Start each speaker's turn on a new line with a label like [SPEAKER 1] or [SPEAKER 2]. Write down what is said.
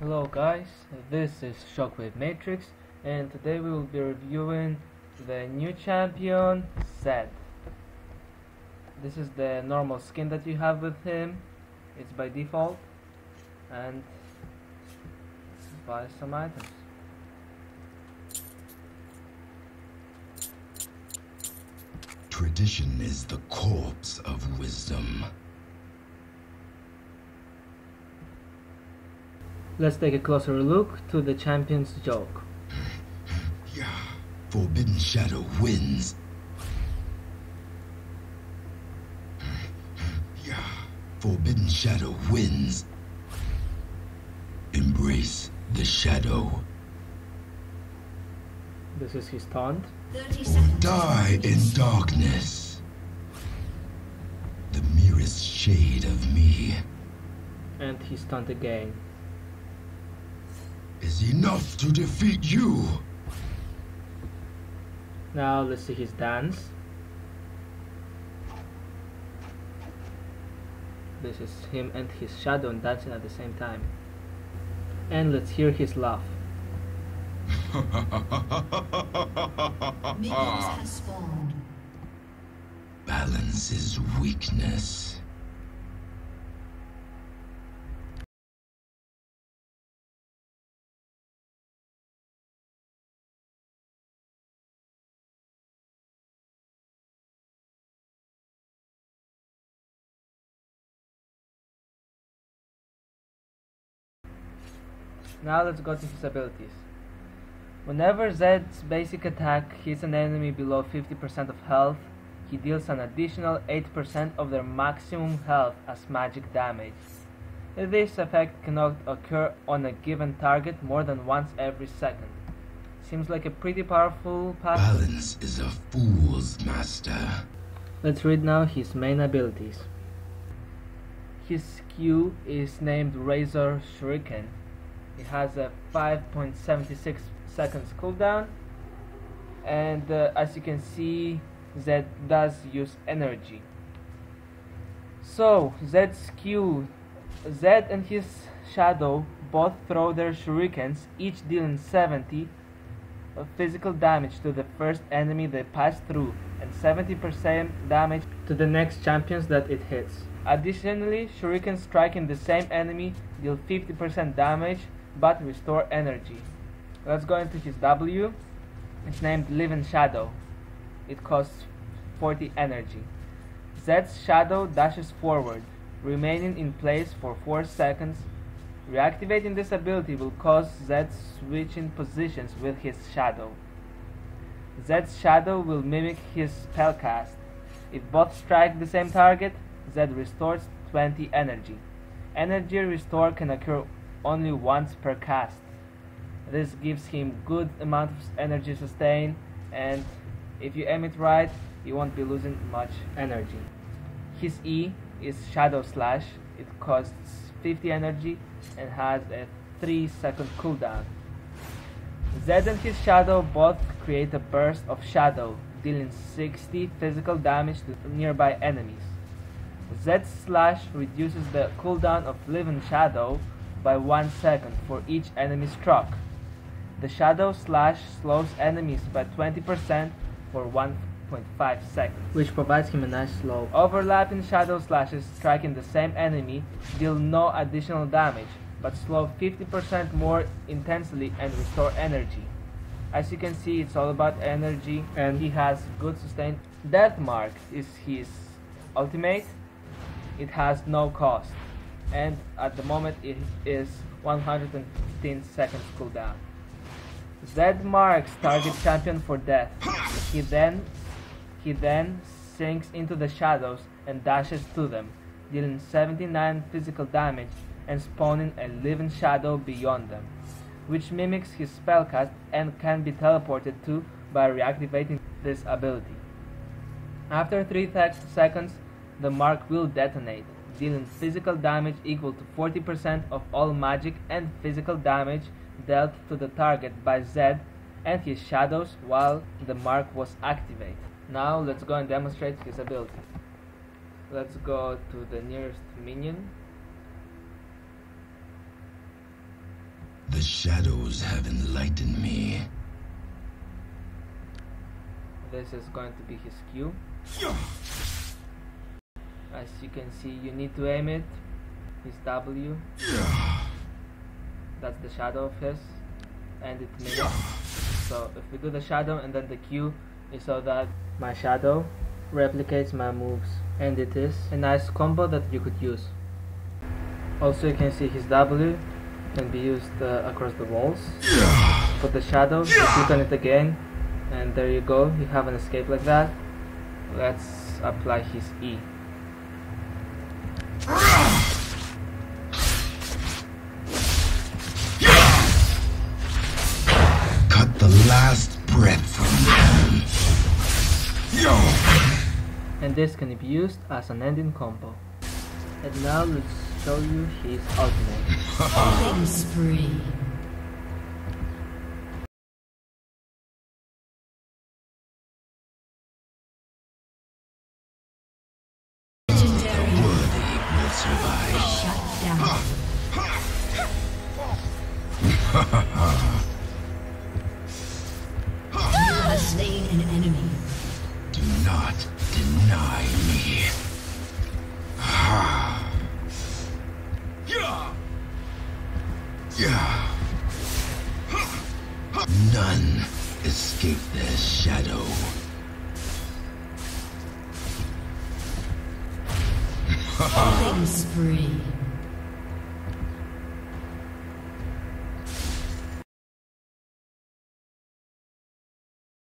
[SPEAKER 1] Hello guys, this is ShockwaveMatrix and today we will be reviewing the new champion Zed. This is the normal skin that you have with him, it's by default, and buy some items.
[SPEAKER 2] Tradition is the corpse of wisdom.
[SPEAKER 1] Let's take a closer look to the champion's joke.
[SPEAKER 2] Yeah. Forbidden Shadow wins. Yeah. Forbidden Shadow wins. Embrace the shadow.
[SPEAKER 1] This is his taunt.
[SPEAKER 3] 30 seconds.
[SPEAKER 2] Die in darkness. The merest shade of me
[SPEAKER 1] And his taunt again.
[SPEAKER 2] is enough to defeat you.
[SPEAKER 1] Now let's see his dance. This is him and his shadow dancing at the same time. And let's hear his laugh.
[SPEAKER 3] Minions have spawned.
[SPEAKER 2] Balance is weakness.
[SPEAKER 1] Now let's go to his abilities. Whenever Zed's basic attack hits an enemy below 50% of health, he deals an additional 8% of their maximum health as magic damage. This effect cannot occur on a given target more than once every second. Seems like a pretty powerful passive.
[SPEAKER 2] Balance is a fool's master.
[SPEAKER 1] Let's read now his main abilities. His Q is named Razor Shuriken. It has a 5.76 seconds cooldown, and as you can see, Zed does use energy. So Zed's Q, Zed and his shadow both throw their shurikens, each dealing 70 of physical damage to the first enemy they pass through and 70% damage to the next champions that it hits. Additionally, shurikens striking the same enemy deal 50% damage but restore energy. Let's go into his W. It's named Living Shadow. It costs 40 energy. Zed's shadow dashes forward, remaining in place for 4 seconds. Reactivating this ability will cause Zed switching positions with his shadow. Zed's shadow will mimic his spellcast. If both strike the same target, Zed restores 20 energy. Energy restore can occur only once per cast. This gives him good amount of energy sustain, and if you aim it right, you won't be losing much energy. His E is Shadow Slash. It costs 50 energy and has a 3-second cooldown. Zed and his shadow both create a burst of shadow, dealing 60 physical damage to nearby enemies. Zed's Slash reduces the cooldown of Living Shadow by 1 second for each enemy struck. The Shadow Slash slows enemies by 20% for 1.5 seconds, which provides him a nice slow. Overlapping Shadow Slashes striking the same enemy deal no additional damage, but slow 50% more intensely and restore energy. As you can see, it's all about energy, and he has good sustain. Death Mark is his ultimate. It has no cost, and at the moment it is 115 seconds cooldown. Zed marks target champion for death. He then sinks into the shadows and dashes to them, dealing 79 physical damage and spawning a living shadow beyond them, which mimics his spellcast and can be teleported to by reactivating this ability. After 3 seconds, the mark will detonate, dealing physical damage equal to 40% of all magic and physical damage dealt to the target by Zed and his shadows while the mark was activated. Now let's go and demonstrate his ability. Let's go to the nearest minion
[SPEAKER 2] shadows have enlightened me.
[SPEAKER 1] This is going to be his Q. As you can see, you need to aim it. His W. That's the shadow of his. And it mimics. So if we do the shadow and then the Q, you saw that my shadow replicates my moves. And it is a nice combo that you could use. Also you can see his W can be used across the walls. For the shadow, you click on it again. And there you go, you have an escape like that. Let's apply his E.
[SPEAKER 2] Cut the last breath from them.
[SPEAKER 1] And this can be used as an ending combo. And now let's show you his ultimate.
[SPEAKER 3] Killing spree. Legendary.
[SPEAKER 2] Worthy will survive.
[SPEAKER 3] Shut down. You have slain an enemy.
[SPEAKER 2] Do not deny me. None escape their shadow.
[SPEAKER 3] Killing spree.